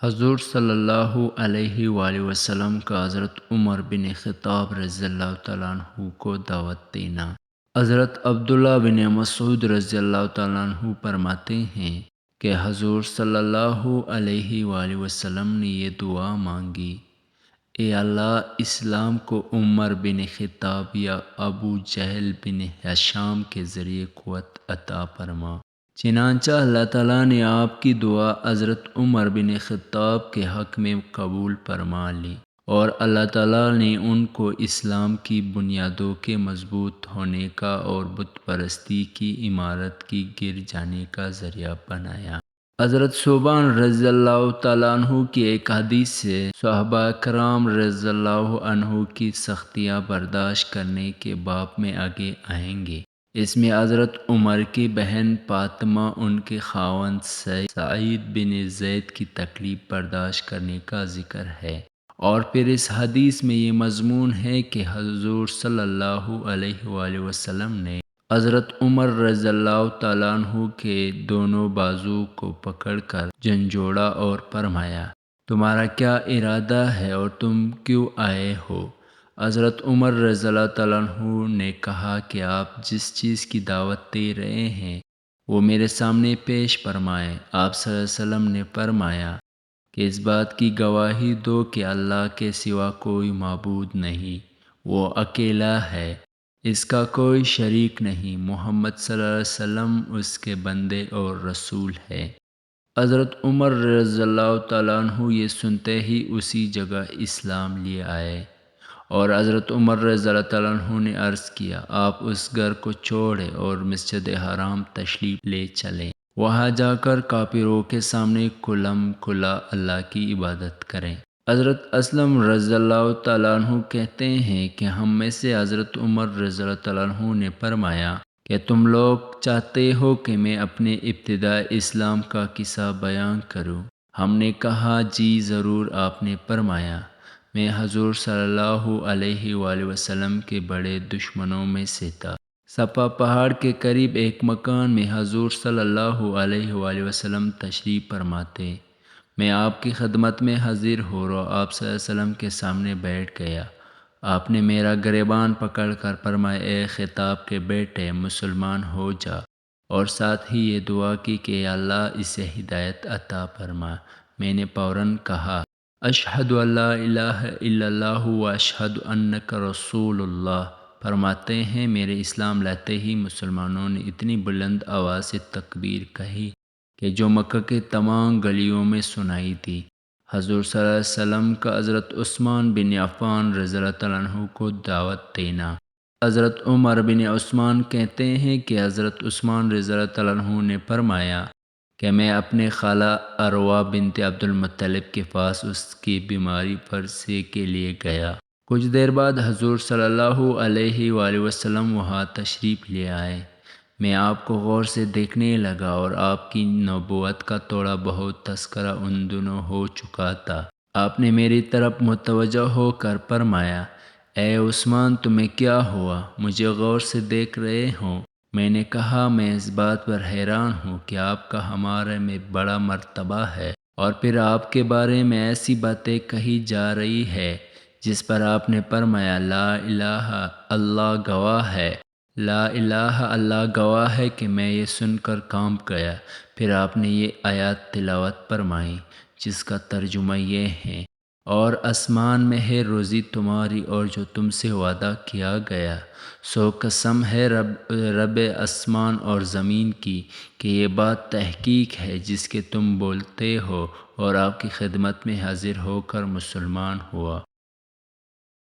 حضور صلی اللہ علیہ وآلہ وسلم کا حضرت عمر بن خطاب رضی اللہ تعالیٰ عنہ کو دعوت دینا۔ حضرت عبداللہ بن مسعود رضی اللہ تعالیٰ عنہ فرماتے ہیں کہ حضور صلی اللہ علیہ وآلہ وسلم نے یہ دعا مانگی: اے اللہ، اسلام کو عمر بن خطاب یا ابو جہل بن ہشام کے ذریعے قوت عطا فرما۔ چنانچہ اللہ تعالیٰ نے آپ کی دعا حضرت عمر بن خطاب کے حق میں قبول فرما لی، اور اللہ تعالیٰ نے ان کو اسلام کی بنیادوں کے مضبوط ہونے کا اور بت پرستی کی عمارت کی گر جانے کا ذریعہ بنایا۔ حضرت ثوبان رضی اللہ تعالیٰ عنہ کی ایک حدیث سے صحابہ کرام رضی اللہ عنہ کی سختیاں برداشت کرنے کے باب میں آگے آئیں گے۔ اس میں حضرت عمر کی بہن فاطمہ ان کے خاوند سعید بن زید کی تکلیف برداشت کرنے کا ذکر ہے، اور پھر اس حدیث میں یہ مضمون ہے کہ حضور صلی اللہ علیہ وآلہ وسلم نے حضرت عمر رضی اللہ تعالیٰ عنہ کے دونوں بازو کو پکڑ کر جھنجھوڑا اور فرمایا: تمہارا کیا ارادہ ہے اور تم کیوں آئے ہو؟ حضرت عمر رضی اللہ تعالیٰ عنہ نے کہا کہ آپ جس چیز کی دعوت دے رہے ہیں وہ میرے سامنے پیش فرمائیں۔ آپ صلی اللہ علیہ وسلم نے فرمایا کہ اس بات کی گواہی دو کہ اللہ کے سوا کوئی معبود نہیں، وہ اکیلا ہے، اس کا کوئی شریک نہیں، محمد صلی اللہ علیہ وسلم اس کے بندے اور رسول ہے۔ حضرت عمر رضی اللہ تعالیٰ عنہ یہ سنتے ہی اسی جگہ اسلام لے آئے، اور حضرت عمر رضی اللہ تعالیٰ عنہ نے عرض کیا: آپ اس گھر کو چھوڑیں اور مسجد حرام تشریف لے چلیں، وہاں جا کر کافروں کے سامنے کھلم کھلا اللہ کی عبادت کریں۔ حضرت اسلم رضی اللہ تعالیٰ عنہ کہتے ہیں کہ ہم میں سے حضرت عمر رضی اللہ تعالیٰ عنہ نے فرمایا کہ تم لوگ چاہتے ہو کہ میں اپنے ابتداء اسلام کا قصہ بیان کروں؟ ہم نے کہا جی ضرور۔ آپ نے فرمایا: میں حضور صلی اللہ علیہ وآلہ وسلم کے بڑے دشمنوں میں سے تھا۔ صفا پہاڑ کے قریب ایک مکان میں حضور صلی اللہ علیہ وآلہ وسلم تشریف فرماتے۔ میں آپ کی خدمت میں حاضر ہو اور آپ صلی اللہ علیہ وسلم کے سامنے بیٹھ گیا۔ آپ نے میرا گریبان پکڑ کر فرمایا: اے خطاب کے بیٹے، مسلمان ہو جا، اور ساتھ ہی یہ دعا کی کہ اے اللہ اسے ہدایت عطا فرما۔ میں نے فوراً کہا: اشہد ان لا الہ الا اللہ و اشہد انک رسول اللہ۔ فرماتے ہیں میرے اسلام لاتے ہی مسلمانوں نے اتنی بلند آواز سے تکبیر کہی کہ جو مکہ کے تمام گلیوں میں سنائی دی۔ حضور صلی اللہ علیہ وسلم کا حضرت عثمان بن عفان رضی اللہ تعالیٰ عنہ کو دعوت دینا۔ حضرت عمر بن عثمان کہتے ہیں کہ حضرت عثمان رضی اللہ تعالیٰ عنہ نے فرمایا کہ میں اپنے خالہ عروہ بنت عبد المطلب کے پاس اس کی بیماری پر سے کے لیے گیا۔ کچھ دیر بعد حضور صلی اللہ علیہ وآلہ وسلم وہاں تشریف لے آئے۔ میں آپ کو غور سے دیکھنے لگا اور آپ کی نبوت کا تھوڑا بہت تذکرہ ان دنوں ہو چکا تھا۔ آپ نے میری طرف متوجہ ہو کر فرمایا: اے عثمان، تمہیں کیا ہوا؟ مجھے غور سے دیکھ رہے ہو؟ میں نے کہا: میں اس بات پر حیران ہوں کہ آپ کا ہمارے میں بڑا مرتبہ ہے، اور پھر آپ کے بارے میں ایسی باتیں کہی جا رہی ہے جس پر آپ نے فرمایا: لا الہ اللہ گواہ ہے، لا الہ اللہ گواہ ہے کہ میں یہ سن کر کانپ گیا۔ پھر آپ نے یہ آیات تلاوت فرمائی جس کا ترجمہ یہ ہے: اور آسمان میں ہے روزی تمہاری اور جو تم سے وعدہ کیا گیا، سو قسم ہے رب آسمان اور زمین کی کہ یہ بات تحقیق ہے جس کے تم بولتے ہو، اور آپ کی خدمت میں حاضر ہو کر مسلمان ہوا۔